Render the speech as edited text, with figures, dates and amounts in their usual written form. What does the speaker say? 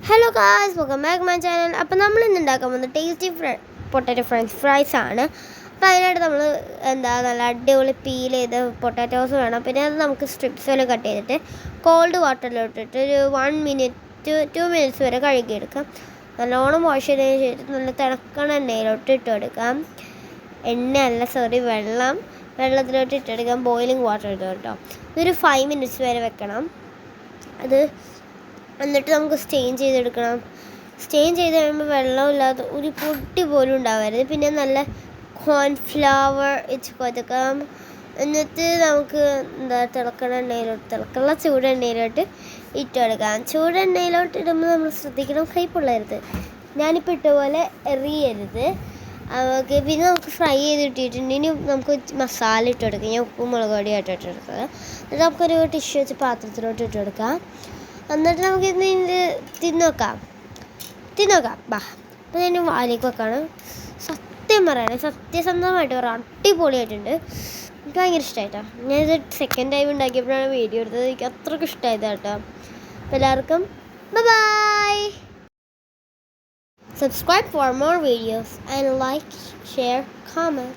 Hello guys, welcome back my channel. അപ്പോൾ നമ്മൾ ഇന്ന് ഉണ്ടാക്കാൻ പോകുന്നത് ടേസ്റ്റി പൊട്ടാറ്റോ ഫ്രഞ്ച് ഫ്രൈസ് ആണ്. അപ്പോൾ അതിനായിട്ട് നമ്മൾ നല്ല അടിപൊളി പീൽ ചെയ്ത പൊട്ടാറ്റോസ് വേണം. പിന്നെ അത് നമുക്ക് സ്ട്രിപ്സ് പോലെ കട്ട് ചെയ്തിട്ട് കോൾഡ് വാട്ടറിലിട്ടിട്ട് ഒരു 1 മിനിറ്റ് 2 മിനിറ്റ്സ് വരെ കഴുകിയെടുക്കാം. നല്ലോണം വാഷ് ചെയ്തതിന് ശേഷം നല്ല തിളക്കണ എണ്ണയിലോട്ട് ഇട്ടെടുക്കാം. വെള്ളത്തിലോട്ട് ഇട്ടെടുക്കാം. ബോയിലിംഗ് വാട്ടർ ഇട്ട് കേട്ടോ. ഇതൊരു 5 മിനിറ്റ്സ് വരെ വെക്കണം. എന്നിട്ട് നമുക്ക് സ്റ്റെയിൻ ചെയ്തെടുക്കണം. സ്റ്റെയിൻ ചെയ്ത് കഴിയുമ്പോൾ വെള്ളമില്ലാത്ത ഒരു പൊട്ടി പോലും ഉണ്ടാവരുത്. പിന്നെ നല്ല കോൺഫ്ലവർ ഇട്ട് കൊടുക്കാം. എന്നിട്ട് നമുക്ക് തിളക്കുള്ള ചൂടെണ്ണയിലോട്ട് ഇട്ടെടുക്കാം. ചൂടെണ്ണയിലോട്ട് ഇടുമ്പോൾ നമ്മൾ ശ്രദ്ധിക്കണം, കൈ പൊള്ളരുത്. ഞാനിപ്പോൾ ഇട്ട പോലെ എറിയരുത്. ഓക്കെ, പിന്നെ നമുക്ക് ഫ്രൈ ചെയ്തിട്ടിട്ടുണ്ട്. ഇനി നമുക്ക് മസാല ഇട്ടെടുക്കാം. ഞാൻ ഉപ്പും മുളക് പൊടിയും ഇട്ടെടുത്തത്. എന്നിട്ട് നമുക്കൊരു ടിഷ്യൂ വെച്ച് പാത്രത്തിലോട്ട് ഇട്ടെടുക്കാം. എന്നിട്ട് നമുക്ക് ഇന്ന് തിന്നോക്കാം. ബാ. അപ്പോൾ ഞാൻ വായിലേക്ക് വെക്കാണ്. സത്യം പറയണേ, സത്യസന്ധമായിട്ട് പറയാം, അടിപൊളിയായിട്ടുണ്ട്. എനിക്ക് ഭയങ്കര ഇഷ്ടമായിട്ടാണ്. ഞാനിത് സെക്കൻഡ് ടൈം ഉണ്ടാക്കിയപ്പോഴാണ് വീഡിയോ എടുത്തത്. എനിക്ക് അത്രയ്ക്ക് ഇഷ്ടമായത് കേട്ടോ. അപ്പോൾ എല്ലാവർക്കും by. Subscribe for more videos and like, share, comment.